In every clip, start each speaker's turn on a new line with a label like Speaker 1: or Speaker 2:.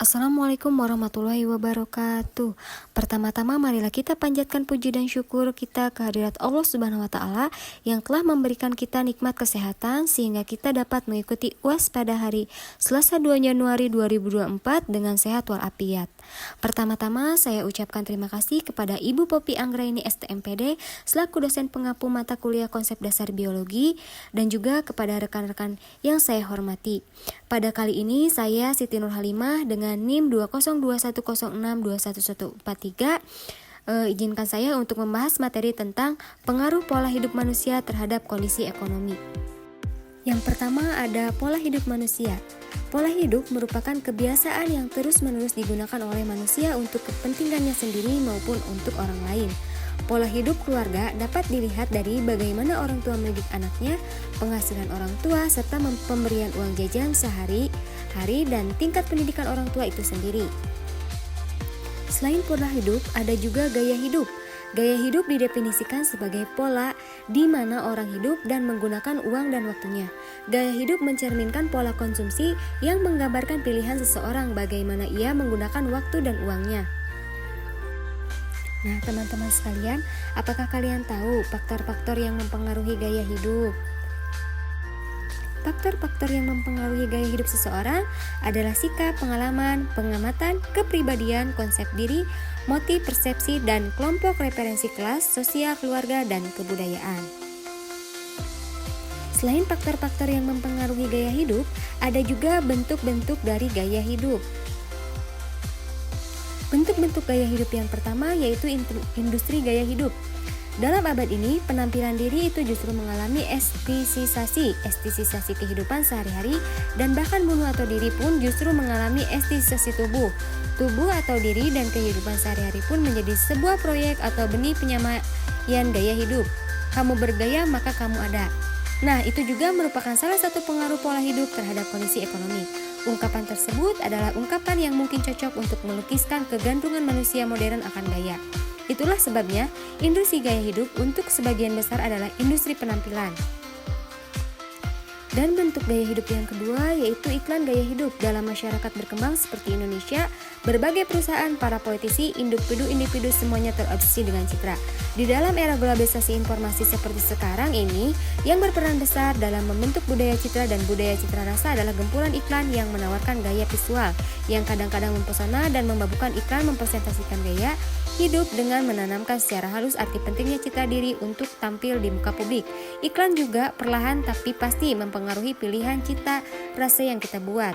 Speaker 1: Assalamualaikum warahmatullahi wabarakatuh. Pertama-tama marilah kita panjatkan puji dan syukur kita kehadirat Allah Subhanahu wa taala yang telah memberikan kita nikmat kesehatan sehingga kita dapat mengikuti UAS pada hari Selasa 2 Januari 2024 dengan sehat walafiat. Pertama-tama saya ucapkan terima kasih kepada Ibu Popi Anggraini STMPD selaku dosen pengampu mata kuliah konsep dasar biologi dan juga kepada rekan-rekan yang saya hormati. Pada kali ini saya Siti Nur Halimah dengan NIM 20210621143 izinkan saya untuk membahas materi tentang pengaruh pola hidup manusia terhadap kondisi ekonomi. Yang pertama ada pola hidup manusia. Pola hidup merupakan kebiasaan yang terus-menerus digunakan oleh manusia untuk kepentingannya sendiri maupun untuk orang lain. Pola hidup keluarga dapat dilihat dari bagaimana orang tua mendidik anaknya, penghasilan orang tua, serta pemberian uang jajan sehari-hari dan tingkat pendidikan orang tua itu sendiri. Selain pola hidup, ada juga gaya hidup. Gaya hidup didefinisikan sebagai pola di mana orang hidup dan menggunakan uang dan waktunya. Gaya hidup mencerminkan pola konsumsi yang menggambarkan pilihan seseorang bagaimana ia menggunakan waktu dan uangnya. Nah, teman-teman sekalian, apakah kalian tahu faktor-faktor yang mempengaruhi gaya hidup? Faktor-faktor yang mempengaruhi gaya hidup seseorang adalah sikap, pengalaman, pengamatan, kepribadian, konsep diri, motif, persepsi, dan kelompok referensi kelas, sosial, keluarga, dan kebudayaan. Selain faktor-faktor yang mempengaruhi gaya hidup, ada juga bentuk-bentuk dari gaya hidup. Bentuk-bentuk gaya hidup yang pertama yaitu industri gaya hidup. Dalam abad ini, penampilan diri itu justru mengalami estetisasi kehidupan sehari-hari dan bahkan bunuh atau diri pun justru mengalami estetisasi tubuh. Tubuh atau diri dan kehidupan sehari-hari pun menjadi sebuah proyek atau benih penyamaian gaya hidup. Kamu bergaya maka kamu ada. Nah, itu juga merupakan salah satu pengaruh pola hidup terhadap kondisi ekonomi. Ungkapan tersebut adalah ungkapan yang mungkin cocok untuk melukiskan kegantungan manusia modern akan gaya. Itulah sebabnya industri gaya hidup untuk sebagian besar adalah industri penampilan. Dan bentuk gaya hidup yang kedua yaitu iklan gaya hidup. Dalam masyarakat berkembang seperti Indonesia, berbagai perusahaan, para politisi, individu-individu semuanya terobsesi dengan citra. Di dalam era globalisasi informasi seperti sekarang ini, yang berperan besar dalam membentuk budaya citra dan budaya citra rasa adalah gempuran iklan yang menawarkan gaya visual, yang kadang-kadang mempesona dan memabukkan. Iklan mempresentasikan gaya hidup dengan menanamkan secara halus arti pentingnya citra diri untuk tampil di muka publik. Iklan juga perlahan tapi pasti mempengaruhi pilihan cita rasa yang kita buat.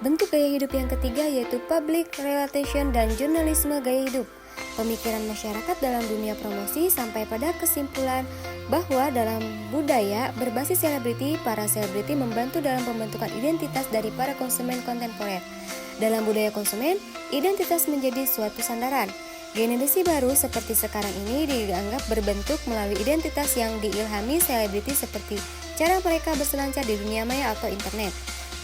Speaker 1: Bentuk gaya hidup yang ketiga yaitu public relation dan jurnalisme gaya hidup. Pemikiran masyarakat dalam dunia promosi sampai pada kesimpulan bahwa dalam budaya berbasis selebriti, para selebriti membantu dalam pembentukan identitas dari para konsumen kontemporer. Dalam budaya konsumen, identitas menjadi suatu sandaran. Generasi baru seperti sekarang ini dianggap berbentuk melalui identitas yang diilhami selebriti seperti cara mereka berselancar di dunia maya atau internet.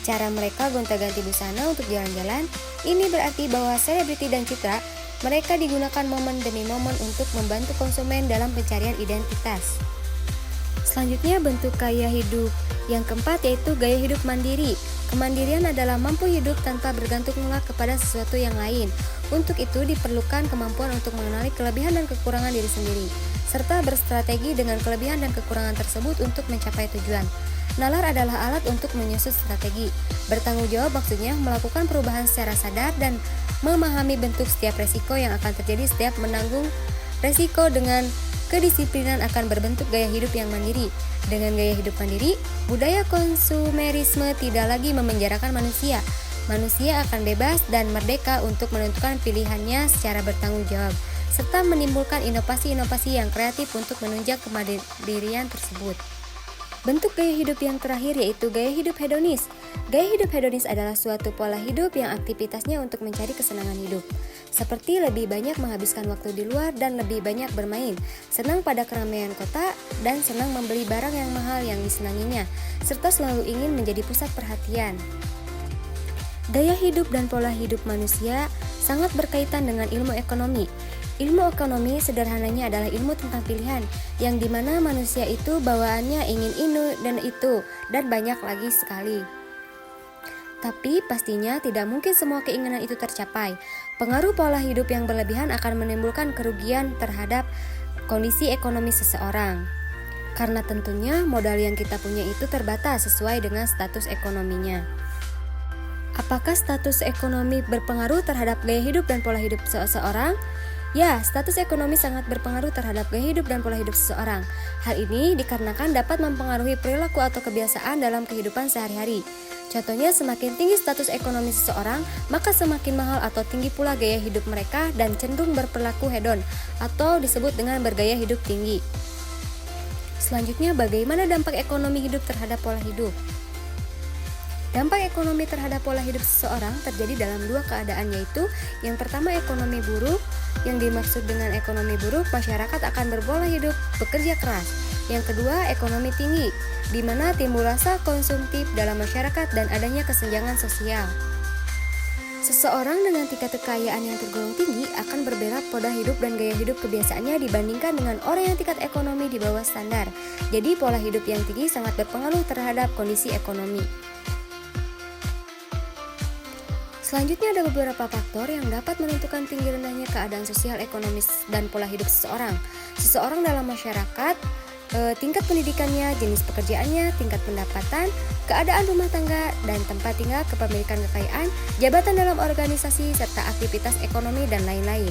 Speaker 1: Cara mereka gonta-ganti busana untuk jalan-jalan. Ini berarti bahwa selebriti dan citra mereka digunakan momen demi momen untuk membantu konsumen dalam pencarian identitas. Selanjutnya bentuk gaya hidup yang keempat yaitu gaya hidup mandiri. Kemandirian adalah mampu hidup tanpa bergantung kepada sesuatu yang lain. Untuk itu diperlukan kemampuan untuk mengenali kelebihan dan kekurangan diri sendiri, serta berstrategi dengan kelebihan dan kekurangan tersebut untuk mencapai tujuan. Nalar adalah alat untuk menyusun strategi. Bertanggung jawab maksudnya melakukan perubahan secara sadar dan memahami bentuk setiap resiko yang akan terjadi setiap menanggung resiko. Dengan kedisiplinan akan berbentuk gaya hidup yang mandiri. Dengan gaya hidup mandiri, budaya konsumerisme tidak lagi memenjarakan manusia. Manusia akan bebas dan merdeka untuk menentukan pilihannya secara bertanggung jawab, serta menimbulkan inovasi-inovasi yang kreatif untuk menunjang kemandirian tersebut. Bentuk gaya hidup yang terakhir yaitu gaya hidup hedonis. Gaya hidup hedonis adalah suatu pola hidup yang aktivitasnya untuk mencari kesenangan hidup. Seperti lebih banyak menghabiskan waktu di luar dan lebih banyak bermain, senang pada keramaian kota, dan senang membeli barang yang mahal yang disenanginya, serta selalu ingin menjadi pusat perhatian. Gaya hidup dan pola hidup manusia sangat berkaitan dengan ilmu ekonomi. Ilmu ekonomi sederhananya adalah ilmu tentang pilihan, yang dimana manusia itu bawaannya ingin ini dan itu, dan banyak lagi sekali. Tapi pastinya tidak mungkin semua keinginan itu tercapai. Pengaruh pola hidup yang berlebihan akan menimbulkan kerugian terhadap kondisi ekonomi seseorang. Karena tentunya modal yang kita punya itu terbatas sesuai dengan status ekonominya. Apakah status ekonomi berpengaruh terhadap gaya hidup dan pola hidup seseorang? Ya, status ekonomi sangat berpengaruh terhadap gaya hidup dan pola hidup seseorang. Hal ini dikarenakan dapat mempengaruhi perilaku atau kebiasaan dalam kehidupan sehari-hari. Contohnya, semakin tinggi status ekonomi seseorang, maka semakin mahal atau tinggi pula gaya hidup mereka dan cenderung berperilaku hedon atau disebut dengan bergaya hidup tinggi. Selanjutnya, bagaimana dampak ekonomi hidup terhadap pola hidup? Dampak ekonomi terhadap pola hidup seseorang terjadi dalam dua keadaan, yaitu yang pertama ekonomi buruk. Yang dimaksud dengan ekonomi buruk, masyarakat akan berpola hidup bekerja keras. Yang kedua, ekonomi tinggi, di mana timbul rasa konsumtif dalam masyarakat dan adanya kesenjangan sosial. Seseorang dengan tingkat kekayaan yang tergolong tinggi akan berbeda pola hidup dan gaya hidup kebiasaannya dibandingkan dengan orang yang tingkat ekonomi di bawah standar. Jadi pola hidup yang tinggi sangat berpengaruh terhadap kondisi ekonomi. Selanjutnya ada beberapa faktor yang dapat menentukan tinggi rendahnya keadaan sosial, ekonomis, dan pola hidup seseorang. Seseorang dalam masyarakat, tingkat pendidikannya, jenis pekerjaannya, tingkat pendapatan, keadaan rumah tangga, dan tempat tinggal, kepemilikan kekayaan, jabatan dalam organisasi, serta aktivitas ekonomi, dan lain-lain.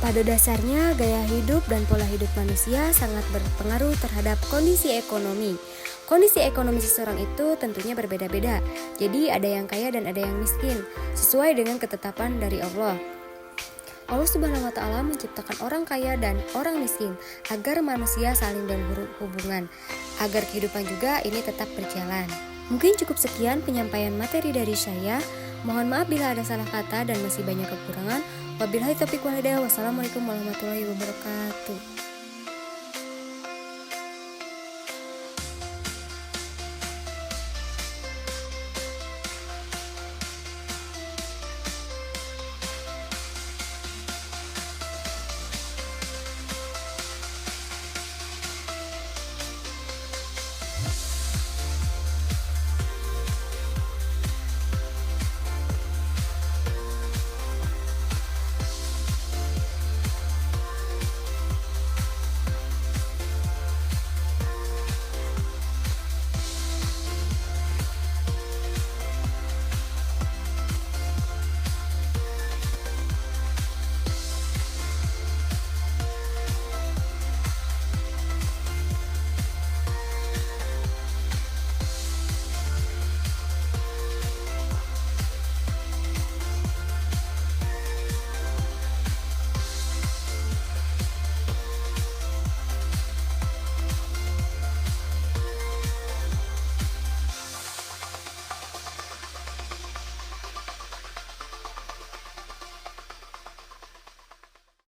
Speaker 1: Pada dasarnya, gaya hidup dan pola hidup manusia sangat berpengaruh terhadap kondisi ekonomi. Kondisi ekonomi seseorang itu tentunya berbeda-beda. Jadi ada yang kaya dan ada yang miskin, sesuai dengan ketetapan dari Allah. Allah Subhanahu wa Ta'ala menciptakan orang kaya dan orang miskin agar manusia saling berhubungan, agar kehidupan juga ini tetap berjalan. Mungkin cukup sekian penyampaian materi dari saya. Mohon maaf bila ada salah kata dan masih banyak kekurangan. Wabillahi taufiq wal hidayah. Wassalamualaikum warahmatullahi wabarakatuh.